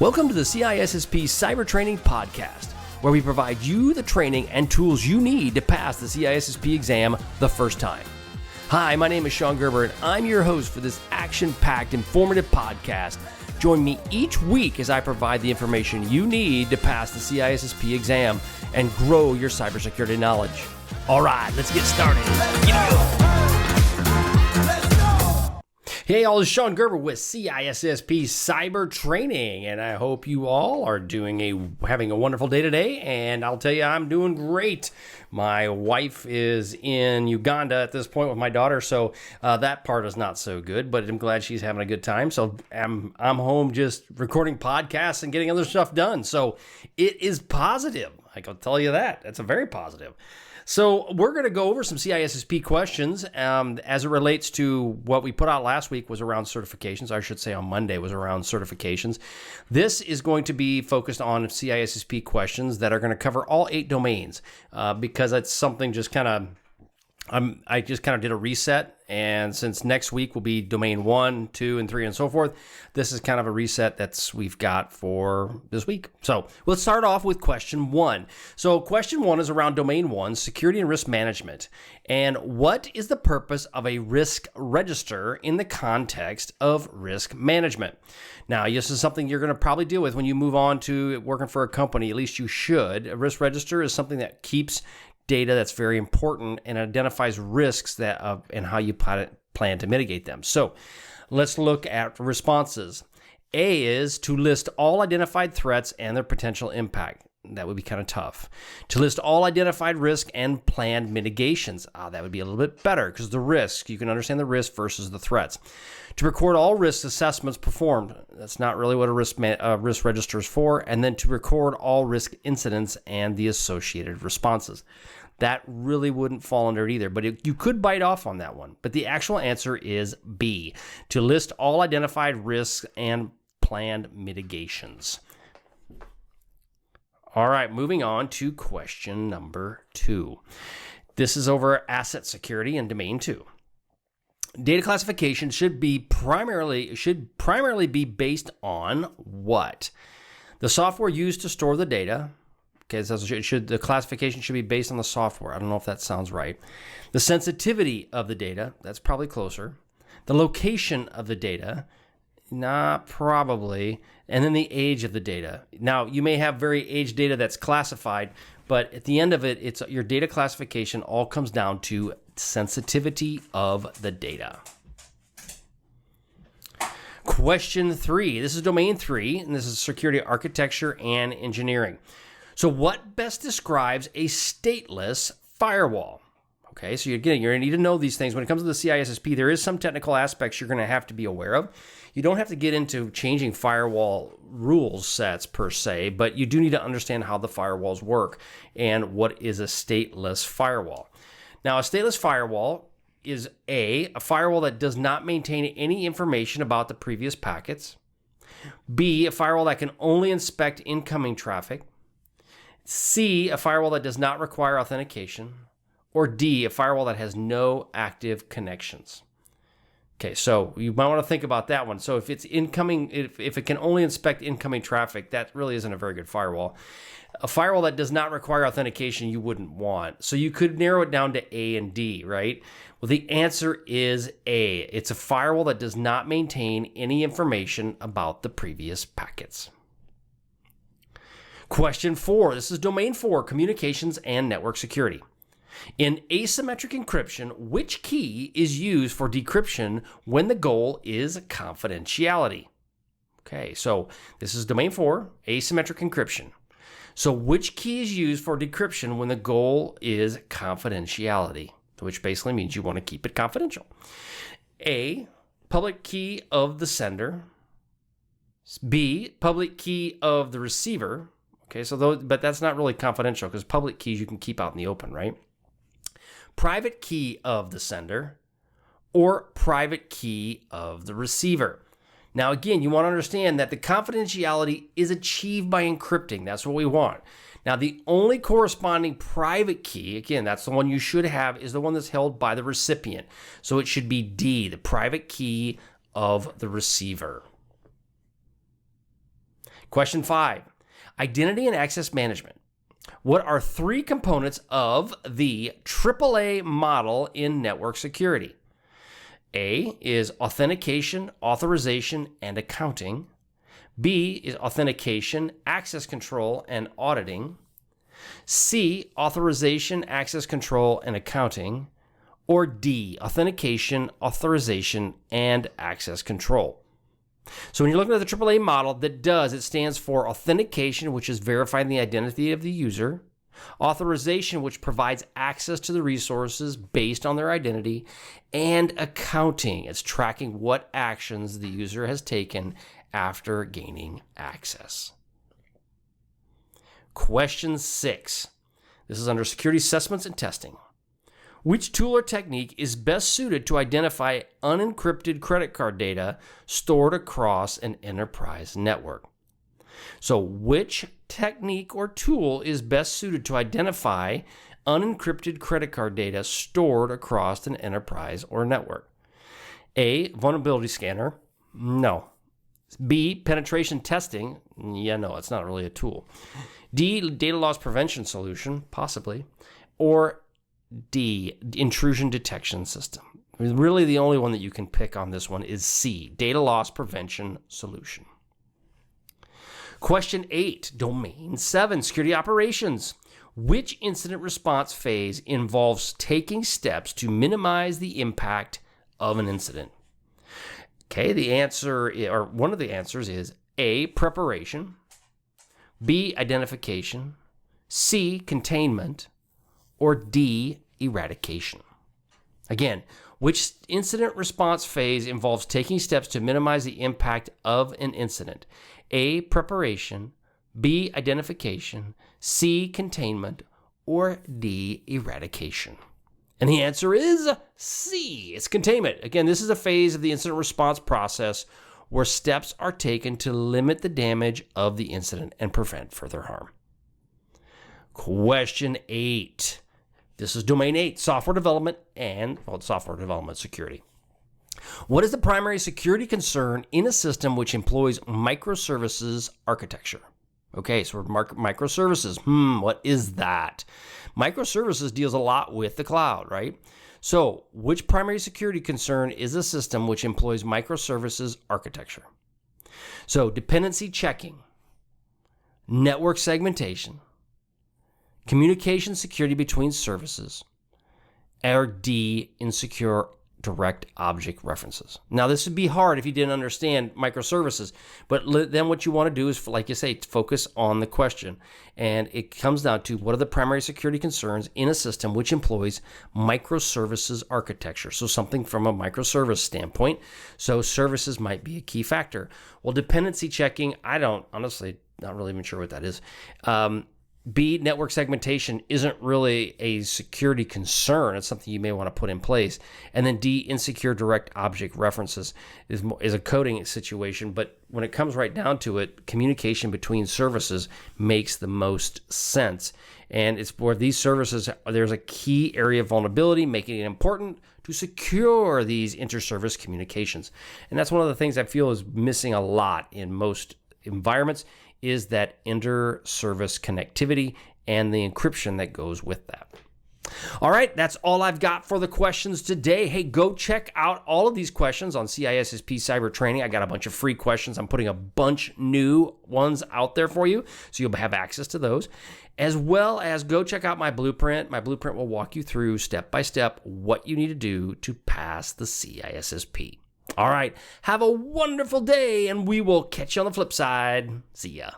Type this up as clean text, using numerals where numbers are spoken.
Welcome to the CISSP Cyber Training Podcast, where we provide you the training and tools you need to pass the CISSP exam the first time. Hi, my name is Shon Gerber, and I'm your host for this action-packed, informative podcast. Join me each week as I provide the information you need to pass the CISSP exam and grow your cybersecurity knowledge. All right, let's get started. Hey, all, this is Shon Gerber with CISSP Cyber Training, and I hope you all are having a wonderful day today, and I'll tell you, I'm doing great. My wife is in Uganda at this point with my daughter, so that part is not so good, but I'm glad she's having a good time. So I'm home just recording podcasts and getting other stuff done, so it is positive. I can tell you that. It's a very positive. So we're going to go over some CISSP questions as it relates to what we put out last week was around certifications. I should say on Monday was around certifications. This is going to be focused on CISSP questions that are going to cover all 8 domains because it's something just kind of, I just kind of did a reset, and since next week will be domain 1, 2, and 3, and so forth, this is kind of a reset we've got for this week. So let's start off with question 1. So question 1 is around domain 1, security and risk management. And what is the purpose of a risk register in the context of risk management? Now, this is something you're going to probably deal with when you move on to working for a company. At least you should. A risk register is something that keeps data that's very important and identifies risks and how you plan to mitigate them. So let's look at responses. A is to list all identified threats and their potential impact. That would be kind of tough. To list all identified risk and planned mitigations. That would be a little bit better because the risk, you can understand the risk versus the threats. To record all risk assessments performed. That's not really what a risk register is for. And then to record all risk incidents and the associated responses. That really wouldn't fall under it either, but you could bite off on that one. But the actual answer is B, to list all identified risks and planned mitigations. All right, moving on to question number 2. This is over asset security in domain 2. Data classification should primarily be based on what? The software used to store the data. Okay, so the classification should be based on the software. I don't know if that sounds right. The sensitivity of the data, that's probably closer. The location of the data, not probably. And then the age of the data. Now, you may have very aged data that's classified, but at the end of it, it's your data classification all comes down to sensitivity of the data. Question 3. This is domain 3, and this is security architecture and engineering. So what best describes a stateless firewall? Okay, so you're going to need to know these things. When it comes to the CISSP, there is some technical aspects you're going to have to be aware of. You don't have to get into changing firewall rules sets per se, but you do need to understand how the firewalls work and what is a stateless firewall. Now, a stateless firewall is a firewall that does not maintain any information about the previous packets. B, a firewall that can only inspect incoming traffic. C, a firewall that does not require authentication. Or D, a firewall that has no active connections. Okay, so you might want to think about that one. So if it's incoming, if it can only inspect incoming traffic, that really isn't a very good firewall. A firewall that does not require authentication, you wouldn't want. So you could narrow it down to A and D, right? Well, the answer is A. It's a firewall that does not maintain any information about the previous packets. Question 4, this is domain 4, communications and network security. In asymmetric encryption, which key is used for decryption when the goal is confidentiality? Okay, so this is domain 4, asymmetric encryption. So which key is used for decryption when the goal is confidentiality? Which basically means you want to keep it confidential. A, public key of the sender. B, public key of the receiver. Okay, but that's not really confidential because public keys you can keep out in the open, right? Private key of the sender or private key of the receiver. Now, again, you want to understand that the confidentiality is achieved by encrypting. That's what we want. Now, the only corresponding private key, again, that's the one you should have, is the one that's held by the recipient. So it should be D, the private key of the receiver. Question 5, identity and access management. What are 3 components of the AAA model in network security? A is authentication, authorization, and accounting. B is authentication, access control, and auditing. C, authorization, access control, and accounting. Or D, authentication, authorization, and access control. So when you're looking at the AAA model, it stands for authentication, which is verifying the identity of the user. Authorization, which provides access to the resources based on their identity. And accounting, it's tracking what actions the user has taken after gaining access. Question 6. This is under security assessments and testing. Which tool or technique is best suited to identify unencrypted credit card data stored across an enterprise network? So, which technique or tool is best suited to identify unencrypted credit card data stored across an enterprise or network? A, vulnerability scanner? No. B, penetration testing? Yeah, no, it's not really a tool. D, data loss prevention solution? Possibly. Or D, intrusion detection system. Really, the only one that you can pick on this one is C, data loss prevention solution. Question 8, domain 7, security operations. Which incident response phase involves taking steps to minimize the impact of an incident? Okay, the answer, or one of the answers is A, preparation, B, identification, C, containment, or D, eradication. Again, which incident response phase involves taking steps to minimize the impact of an incident? A, preparation, B, identification, C, containment, or D, eradication. And the answer is C, it's containment. Again, this is a phase of the incident response process where steps are taken to limit the damage of the incident and prevent further harm. Question 8. This is domain 8, software development and software development security. What is the primary security concern in a system which employs microservices architecture? Okay, so microservices. What is that? Microservices deals a lot with the cloud, right? So, which primary security concern is a system which employs microservices architecture? So, dependency checking, network segmentation, communication security between services, or D, insecure direct object references. Now, this would be hard if you didn't understand microservices, but then what you want to do is, like you say, focus on the question. And it comes down to what are the primary security concerns in a system which employs microservices architecture. So something from a microservice standpoint. So services might be a key factor. Well, dependency checking, honestly, not really even sure what that is. B, network segmentation isn't really a security concern. It's something you may want to put in place. And then D, insecure direct object references is a coding situation. But when it comes right down to it, communication between services makes the most sense. And it's where these services, there's a key area of vulnerability, making it important to secure these inter-service communications. And that's one of the things I feel is missing a lot in most environments, is that inter-service connectivity and the encryption that goes with that. All right, that's all I've got for the questions today. Hey, go check out all of these questions on CISSP Cyber Training. I got a bunch of free questions. I'm putting a bunch new ones out there for you, so you'll have access to those. As well as go check out my blueprint. My blueprint will walk you through step by step what you need to do to pass the CISSP. All right, have a wonderful day, and we will catch you on the flip side. See ya.